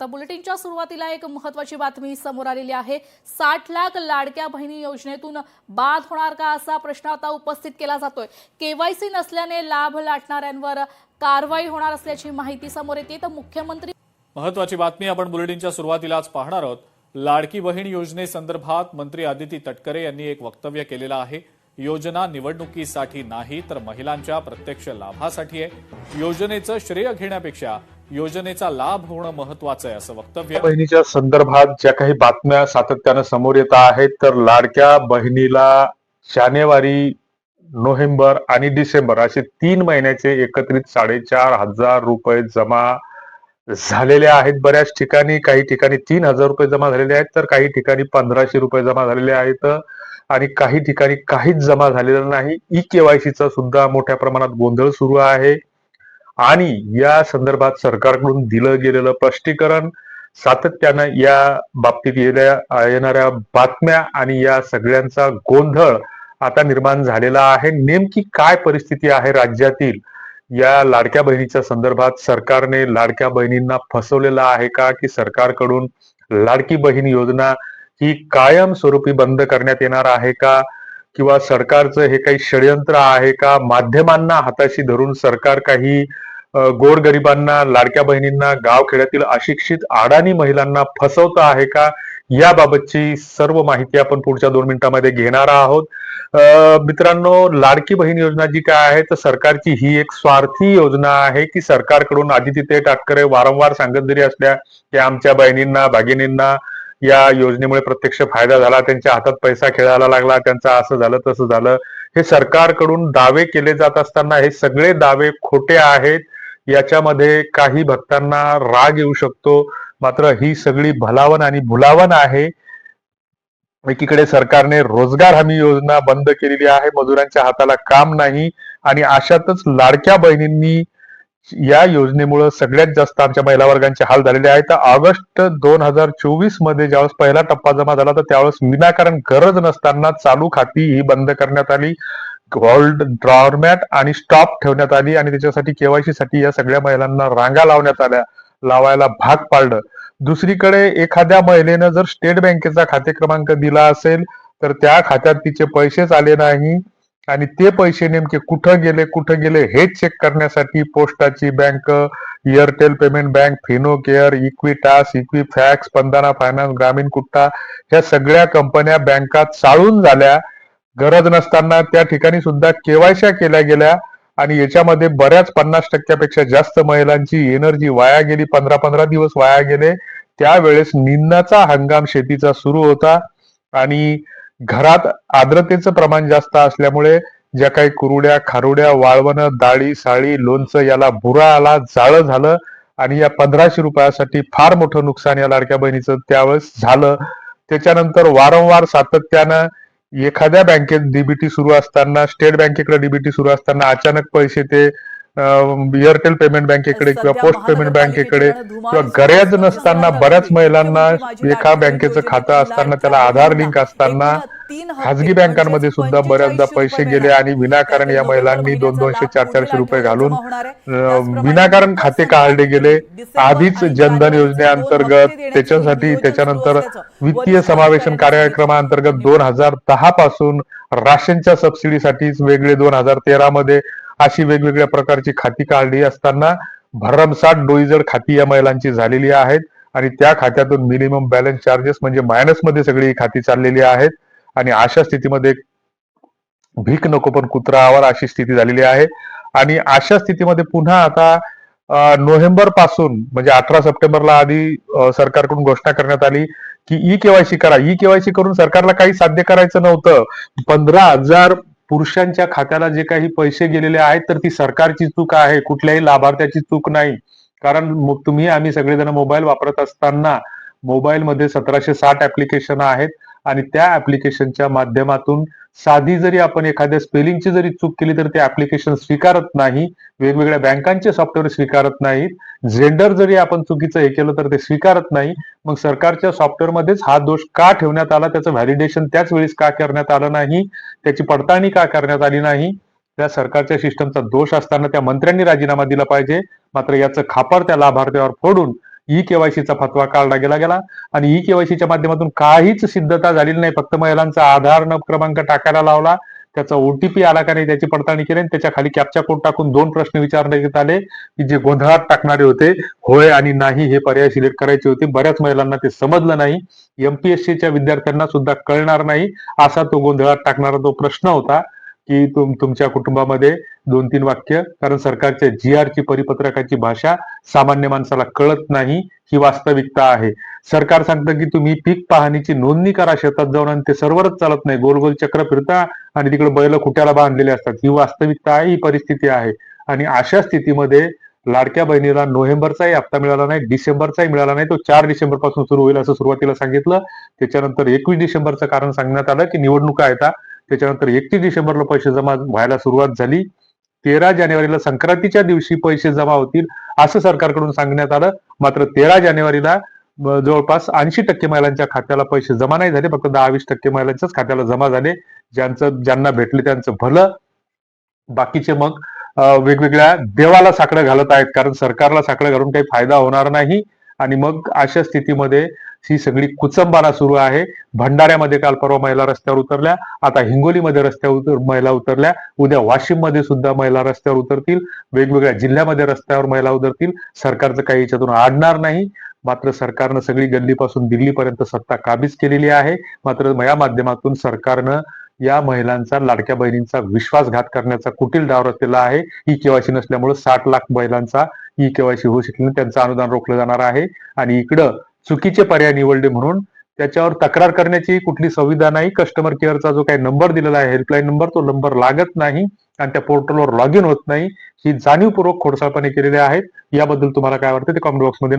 आता बुलेटिनच्या सुरुवातीला एक महत्त्वाची बातमी समोर आलेली आहे। 60 लाख लाडक्या बहिणी योजनेतून बाद होणार का असा प्रश्न आता उपस्थित केला जातोय। केवायसी नसल्याने लाभ लाटणाऱ्यांवर कारवाई होणार असल्याची माहिती समोर येते। तर मुख्यमंत्री महत्त्वाची बातमी आपण बुलेटिनच्या सुरुवातीलाच पाहणार आहोत। लाडकी बहीण योजनेसंदर्भात मंत्री आदिती तटकरे यांनी एक वक्तव्य केलेलं आहे। योजना निवडणुकीसाठी नाही तर महिलांच्या प्रत्यक्ष लाभासाठी आहे। योजनेचं श्रेय घेण्यापेक्षा योजनेचा लाभ होणं महत्त्वाचं आहे असं वक्तव्य। बहिणीच्या संदर्भात ज्या काही बातम्या सातत्याने समोर येत आहेत तर लाडक्या बहिणीला जानेवारी, नोव्हेंबर आणि डिसेंबर असे 3 महिन्याचे एकत्रित 4,500 रुपये जमा झालेले आहेत। बऱ्याच ठिकाणी काही ठिकाणी 3,000 रुपये जमा झालेले आहेत तर काही ठिकाणी 1,500 रुपये जमा झालेले आहेत आणि काही ठिकाणी काहीच जमा झालेलं नाही। ई केवायसीचा सुद्धा मोठ्या प्रमाणात गोंधळ सुरू आहे आणि या संदर्भात सरकारकडून दिलं गेलेलं स्पष्टीकरण सातत्यानं या बाबतीत येणाऱ्या बातम्या आणि या सगळ्यांचा गोंधळ आता निर्माण झालेला आहे। नेमकी काय परिस्थिती आहे राज्यातील या लाडक्या बहिणीच्या संदर्भात? सरकारने लाडक्या बहिणींना फसवलेलं आहे का की सरकारकडून लाडकी बहीण योजना ही कायमस्वरूपी बंद करण्यात येणार आहे का किंवा सरकारचं हे काही षडयंत्र आहे का? माध्यमांना हाताशी धरून सरकार काही गोरगरिबांना, लाडक्या बहिणींना, गावखेड्यातील अशिक्षित अडाणी महिलांना फसवतं आहे का? याबाबतची सर्व माहिती आपण पुढच्या 2 मिनिटांमध्ये घेणार आहोत। मित्रांनो, लाडकी बहीण योजना जी काय आहे तर सरकारची ही एक स्वार्थी योजना आहे की सरकारकडून आदिती तटकरे वारंवार सांगत जरी असल्या की आमच्या बहिणींना, भगिनींना या योजनेमुळे प्रत्यक्ष फायदा झाला, त्यांच्या हातात पैसा खेळायला लागला, त्यांचं असं झालं तसं झालं, हे सरकारकडून दावे केले जात असताना हे सगळे दावे खोटे आहेत। याच्यामध्ये काही भक्तांना राग येऊ शकतो, मात्र ही सगळी भलावण आणि भुलावण आहे। एकीकडे सरकारने रोजगार हमी योजना बंद केलेली आहे, मजुरांच्या हाताला काम नाही आणि अशातच लाडक्या बहिणींनी या योजनेमुळे सगळ्यात जास्त आमच्या महिला वर्गांचे हाल झालेले आहेत। तर ऑगस्ट 2024 मध्ये ज्यावेळेस पहिला टप्पा जमा झाला तर त्यावेळेस विनाकारण गरज नसताना चालू खाती ही बंद करण्यात आली, होल्ड, ड्रॉरमॅट आणि स्टॉप ठेवण्यात आली आणि त्याच्यासाठी केवायसी साठी या सगळ्या महिलांना रांगा लावायला भाग पाडलं। दुसरीकडे एखाद्या महिलेनं जर स्टेट बँकेचा खाते क्रमांक दिला असेल तर त्या खात्यात तिचे पैसेच आले नाही आणि ते पैसे नेमके कुठं गेले हे चेक करण्यासाठी पोस्टाची bank, Airtel payment bank, Fino care, Equitas, Equifax, Spandana finance, Grameen Koota ह्या सगळ्या कंपन्या, बँका चालून झाल्या। गरज नसताना त्या ठिकाणी सुद्धा केवायसी केल्या गेल्या आणि याच्यामध्ये बऱ्याच 50% पेक्षा जास्त महिलांची एनर्जी वाया गेली, 15-15 दिवस वाया गेले। त्यावेळेस निंदाचा हंगाम शेतीचा सुरू होता आणि घरात आर्द्रतेचं प्रमाण जास्त असल्यामुळे ज्या काही कुरुड्या, खारुड्या, वाळवणं, डाळी, साळी, लोणचं याला बुरा आला, जाळं झालं आणि या 1,500 रुपयासाठी फार मोठं नुकसान या लाडक्या बहिणीचं त्यावेळेस झालं। त्याच्यानंतर वारंवार सातत्यानं एखाद्या बँकेत डीबीटी सुरू असताना, स्टेट बँकेकडे डीबीटी सुरू असताना अचानक पैसे ते एअरटेल पेमेंट बँकेकडे किंवा पोस्ट पेमेंट बँकेकडे किंवा गरज नसताना बऱ्याच महिलांना एका बँकेचं खातं असताना त्याला आधार लिंक असताना खाजगी बँकांमध्ये सुद्धा बऱ्याचदा पैसे गेले आणि विनाकारण या महिलांनी 200-200, 400-400 रुपये घालून विनाकारण खाते काढले गेले। आधीच जनधन योजनेअंतर्गत त्याच्यानंतर वित्तीय समावेशन कार्यक्रमाअंतर्गत 2010 पासून राशनच्या सबसिडीसाठीच वेगळे 2013 मध्ये अशी वेगवेगळ्या प्रकारची खाती काढली असताना भरमसाठ डोईजड खाती या महिलांची झालेली आहेत आणि त्या खात्यातून मिनिमम बॅलन्स चार्जेस म्हणजे मायनस मध्ये सगळी खाती चाललेली आहेत आणि अशा स्थितीमध्ये भीक नको पण कुत्रावर अशी स्थिती झालेली आहे। आणि अशा स्थितीमध्ये पुन्हा आता नोव्हेंबर पासून म्हणजे 18 सप्टेंबरला आधी सरकारकडून घोषणा करण्यात आली की ई केवायसी करा। ई केवायसी करून सरकारला काही साध्य करायचं नव्हतं। 15,000 पुरुषांच्या खात्याला जे काही पैसे गेलेले आहेत तर ती सरकारची चूक आहे, कुठल्याही लाभार्थ्याची चूक नाही। कारण आम्ही सगळेजण मोबाईल वापरत असताना मोबाईलमध्ये 1760 ऍप्लिकेशन आहेत आणि त्या ऍप्लिकेशनच्या माध्यमातून साधी जरी आपण एखाद्या स्पेलिंगची जरी चूक केली तर ते ऍप्लिकेशन स्वीकारत नाही, वेगवेगळ्या बँकांचे सॉफ्टवेअर स्वीकारत नाहीत, जेंडर जरी आपण चुकीचं हे केलं तर ते स्वीकारत नाही। मग सरकारच्या सॉफ्टवेअरमध्येच हा दोष का ठेवण्यात आला, त्याचं व्हॅलिडेशन त्याच वेळेस का करण्यात आलं नाही, त्याची पडताळणी का करण्यात आली नाही? त्या सरकारच्या सिस्टमचा दोष असताना त्या मंत्र्यांनी राजीनामा दिला पाहिजे, मात्र याचं खापर त्या लाभार्थ्यावर फोडून ई केवायसीचा फतवा काढला गेला आणि ई केवायसीच्या माध्यमातून काहीच सिद्धता झालेली नाही. फक्त महिलांचा आधार क्रमांक टाकायला लावला, त्याचा ओटीपी आला का नाही त्याची पडताळणी केली आणि त्याच्या खाली कॅप्चा कोड टाकून 2 प्रश्न विचारण्यात आले की जे गोंधळात टाकणारे होते, होय आणि नाही हे पर्याय सिलेक्ट करायचे होते. बऱ्याच महिलांना ते समजलं नाही. एमपीएससीच्या विद्यार्थ्यांना सुद्धा कळणार नाही असा तो गोंधळात टाकणारा तो प्रश्न होता की तुमच्या कुटुंबामध्ये 2-3 वाक्य, कारण सरकारच्या GR ची परिपत्रकाची भाषा सामान्य माणसाला कळत नाही, ही वास्तविकता आहे. सरकार सांगतं की तुम्ही पीक पाहणीची नोंदणी करा शेतात जाऊन आणि ते सर्व्हरच चालत नाही, गोल गोल चक्र फिरता आणि तिकडे बैल खुट्याला बांधलेले असतात. ही वास्तविकता आहे, ही परिस्थिती आहे. आणि अशा स्थितीमध्ये लाडक्या बहिणीला नोव्हेंबरचाही हप्ता मिळाला नाही, डिसेंबरचाही मिळाला नाही. तो 4 डिसेंबर पासून सुरू होईल असं सुरुवातीला सांगितलं. त्याच्यानंतर 21 डिसेंबरचं कारण सांगण्यात आलं की निवडणुका आहेत. त्याच्यानंतर 31 डिसेंबरला पैसे जमा व्हायला सुरुवात झाली. 13 जानेवारीला संक्रांतीच्या दिवशी पैसे जमा होतील असं सरकारकडून सांगण्यात आलं. मात्र 13 जानेवारीला जवळपास 80% महिलांच्या खात्याला पैसे जमा नाही झाले. फक्त 10-20% महिलांच्याच खात्याला जमा झाले. ज्यांना भेटले त्यांचं भलं. बाकीचे मग वेगवेगळ्या देवाला साकडं घालत आहेत, कारण सरकारला साकडं घालून काही फायदा होणार नाही. आणि मग अशा स्थितीमध्ये ही सगळी कुचंबाना सुरू आहे. भंडाऱ्यामध्ये काल परवा महिला रस्त्यावर उतरल्या, आता हिंगोलीमध्ये रस्त्यावर महिला उतरल्या, उद्या वाशिम मध्ये सुद्धा महिला रस्त्यावर उतरतील, वेगवेगळ्या जिल्ह्यामध्ये रस्त्यावर महिला उतरतील. सरकारचं काही याच्यातून आडणार नाही. मात्र सरकारनं सगळी गल्लीपासून दिल्लीपर्यंत सत्ता काबीज केलेली आहे. मात्र या माध्यमातून सरकारनं या महिलांचा, लाडक्या बहिणींचा विश्वासघात करण्याचा कुटील डाव रचलेला आहे. ई केवायसी नसल्यामुळे 60 लाख महिलांचा ई केवायसी होऊ शकले नाही, त्यांचं अनुदान रोखलं जाणार आहे. आणि इकडं चुकीचे पर्याय निवडले म्हणून त्याच्यावर तक्रार करण्याची कुठली सुविधा नाही. कस्टमर केअरचा जो काही नंबर दिलेला आहे, हेल्पलाईन नंबर, तो नंबर लागत नाही आणि त्या पोर्टलवर लॉग इन होत नाही. ही जाणीवपूर्वक खोडसाळपणे केलेले आहेत. याबद्दल तुम्हाला काय वाटतं ते कॉमेंट बॉक्समध्ये